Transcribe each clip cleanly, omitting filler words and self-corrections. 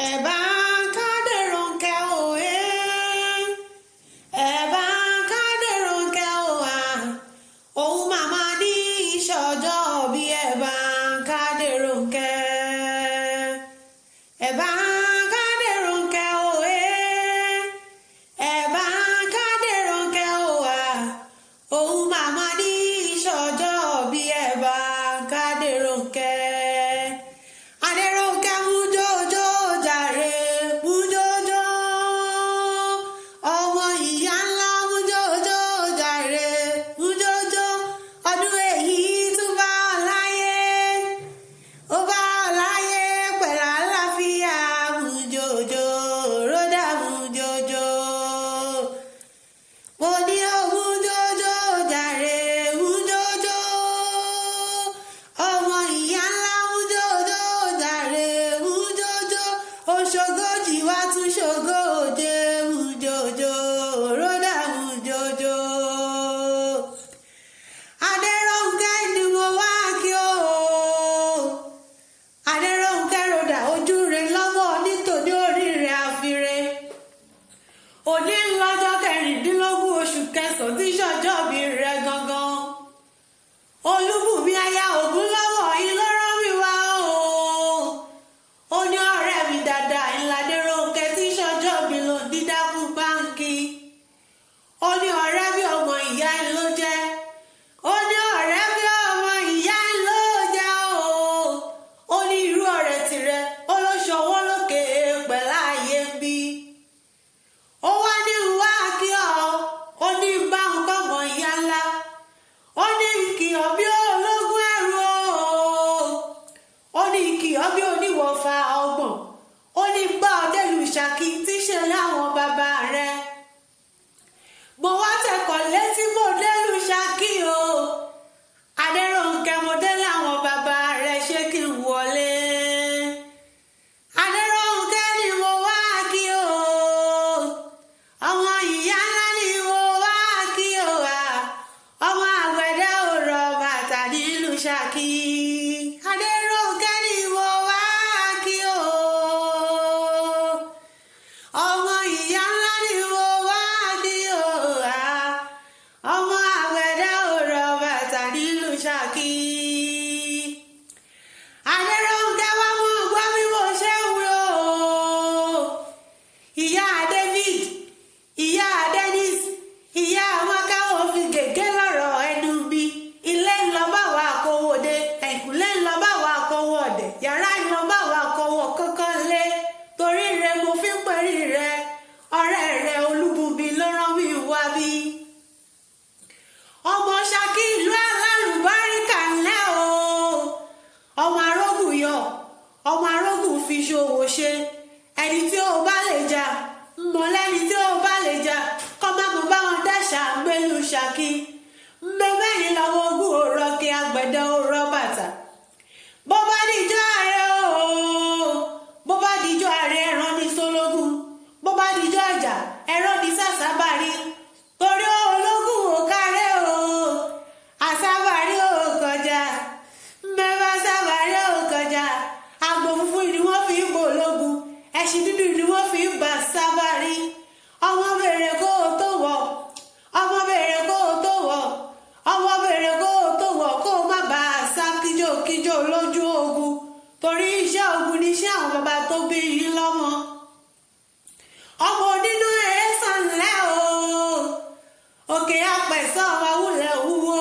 Ẹ̀bá Kádérónkẹ́ òye, ẹ̀bá Kádérónkẹ́ òwà, òun màmá ní ìṣọjọ́ bí ẹ̀bá Kádérónkẹ́. Ẹ̀bá Kádérónkẹ́ òye, ẹ̀bá Kádérónkẹ́ òwà, òun màmá ní ìṣọjọ́ bí ẹ̀bá Kádérónkẹ́. Ṣògòjì wá tún ṣògòjè wùjòjò ròdà wùjòjò. Adérónkẹ́ ni mo wá kí o. Adérónkẹ́ ròdà ojú rẹ lọ́wọ́ nítorí oríire àfire. Òní lọ́jọ́ kẹrìndínlógún oṣù kẹsàn-án tí ṣọjọ́bí rẹ gangan. Olúbùnmi aya Ògúnlọ́wọ̀ yìí ló rán mi wá o. Ó ní ọ̀rẹ́ mi dáadáa Adérónkẹ́ tí ṣọjọ́bí ló dídákú báńkì. Ó ní ọ̀rẹ́ bí ọmọ ìyá ẹ̀ ló jẹ́. Ó ní ọ̀rẹ́ bí ọmọ ìyá ẹ̀ ló jẹ́ o. Ó ní irú ọ̀rẹ́ tirẹ̀ ó ló ṣọwọ́ lókè pẹ̀lú ààyè ń bí. Ó wá ní wá kí ọ. Ó ní bá nǹkan mọ̀ ìyá ńlá. Ó ní ìkìyọ̀ bí ológun ẹrù o. Ó ní ìkìyọ̀ bí oníwọ̀fà ọgbọ̀n. Ó ní bá ọdẹ́lù Ṣakí tí ṣe láwọn bàbá rẹ̀. Mo wá tẹ̀kọ̀ létí mo dẹ́lù Ṣakí o. Adérónkẹ́ mo dé láwọn bàbá rẹ̀ ṣé kí n wọlé. Adérónkẹ́ ni mo wá kí o. Ọmọ ìyá ńlá ni mo wá kí o wá. Ọmọ àgbẹ̀dẹ ò rọ bàtà nílùú Ṣakí. Adérónkẹ́ ni mo wá kí o. Ọmọ ìyá ńlá ni mo wá kí o. Ọmọ àgbẹ̀dẹ ò rọ bàtà nílùú Ṣakí. Adérónkẹ́ wá mú gbọ́ bí mo ṣe ń wí o. Ìyá David, ìyá Dennis, ìyá Amaka ò fi gègé lọ́rọ̀ ẹnu bí. Ilé ń lọ bá wa kówó dé, ẹ̀kúnlé ń lọ bá wa kówó ọ̀dẹ̀, yàrá ń lọ bá wa kówó kọ́kọ́ lé. Torí rẹ mo fi ń pẹ̀rí rẹ, ọ̀rẹ́ rẹ Olúbùnmi ló rán mi wá bí. Ọmọ Ṣakí ìlú alálùbáríkà ńlẹ́ o. Ọmọ arógùn yọ, ọmọ arógùn fi ṣòwò ṣe. Ẹni tí ó bá lè jà, mọ̀ lẹ́ni tí ó bá lè jà, kọ́ má mọ̀ bá wọn dáṣà gbélú Ṣakí. Mẹ́mẹ́rin lọ́wọ́ ogún òrọ̀ kí àgbẹ̀dẹ òrọ̀ bàtà. Bó bá dijọ́ ààrẹ o, bó bá dijọ́ ààrẹ ẹ̀rọ ní Sólógùn. Bó bá dijọ́ ọjà ẹ̀rọ ní Sàsábàrí. Torí ológun ò kárẹ́ o, àsábàrí ò kọjá. Mẹ́fà sábàrí ò kọjá. Àgbò funfun ni wọ́n fi ń bò ológun. Ẹṣin dúdú ni wọ́n fi ń bà sábàrí. Ọmọ bèrè kó o tó wọ̀. Ọmọ bèrè kó o tó wọ̀. Ọmọ bèrè kó o tó wọ̀ kó o má bàa sá kíjòkíjò lójú ogun. Torí iṣẹ́ ogun ni iṣẹ́ àwọn bàbá tó bí yín lọ́mọ. Ọmọ onínú ẹ̀ẹ́sàn ńlẹ́ o. Òkè apẹ̀sán ọmọ wúlẹ̀ wúwo.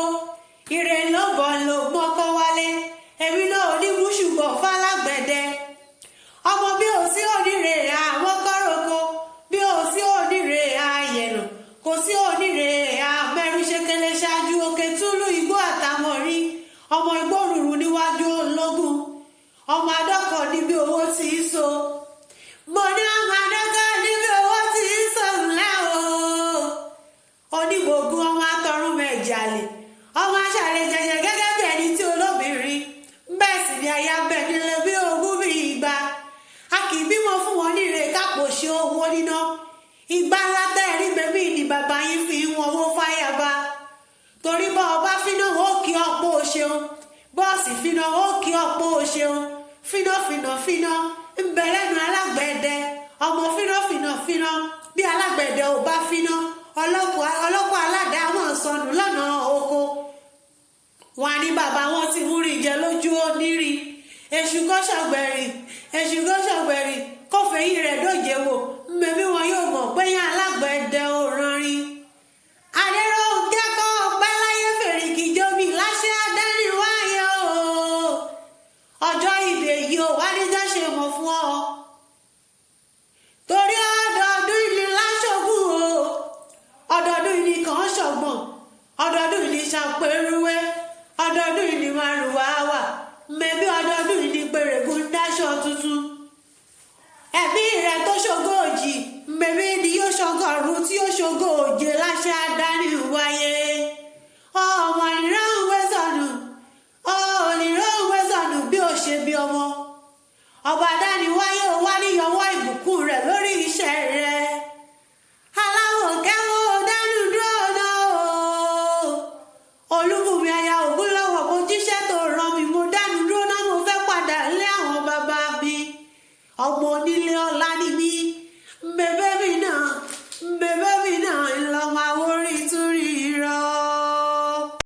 Ire ló bọ̀ ló gbọ́kọ́ wálé. Èmi náà ò ní mú ṣùgbọ́n fálágbẹ̀dẹ. Ọmọ bí ò sí oníre àwọn kọ́rọ̀kọ́. Bí ò sí oníre àyẹ̀nà. Kò sí oníre àmẹ́rù ṣekele ṣáájú òkè túlú igbó àtàmọ̀rí. Ọmọ igbó rùrù níwájú ológun. Ọmọ adọ́kọ̀ níbi owó tí í so. Mo ní ọmọ adọ́kọ̀ níbi owó tí í so ńlẹ́ o. Onígbògun ọmọ atọrún mẹ́jàlè. Ọmọ aṣàrẹ jẹjẹ gẹ́gẹ́ bí ẹni tí olóbìnrin. Bẹ́ẹ̀ sì ni aya bẹ̀ nílé bí ogún bí ìgbà. A kì í bímọ fún wọn níre kápò ṣe owó níná. Ìgbà ńlá tẹ́ẹ̀rí bẹ́bí ni bàbá yín fi wọn owó fáyà bá. Torí bá ọba fínà ó kí ọ̀pọ̀ òṣèun. Bọ́ọ̀sì fínà ó kí ọ̀pọ̀ òṣèun. Fínà fínà fínà ń bẹ lẹ́nu alágbẹ̀dẹ. ọmọ fínà bí alágbẹ̀dẹ ò bá fínà ọlọ́pàá aládàá wọn sọnù lọ́nà oko. Wọ́n ní bàbá wọn ti múrí jẹ lójú onírí. Èṣù gọ́ṣọ̀gbẹ̀rì kófèyí rẹ̀ dóje wò mẹ́bí wọn yóò mọ̀ pé yán alágbẹ̀dẹ ò ránrin. Adéròǹkẹ́ kọ́ ọpẹ́ láyé fèrèkì jóbi láṣẹ adániwáyé o. Ọjọ́ ìbè yìí ò wá níjọ́ ṣe mọ̀ fún ọ. Torí ọdọọdún ìní láṣọgùn o. Ọdọọdún ìní kan ṣọ̀gbọ̀n. Ọdọọdún ìní ṣàpérúwé. Ọdọọdún ìní márùwá wà. Mẹ́bí ọdọọdún ìní pèrègùn dáṣọ tuntun. Ẹ̀mí rẹ̀ tó ṣògo òjì. Mẹ́bí ni yóò ṣọgọ́rùn tí yóò ṣògo òjè láṣẹ adániwáyé.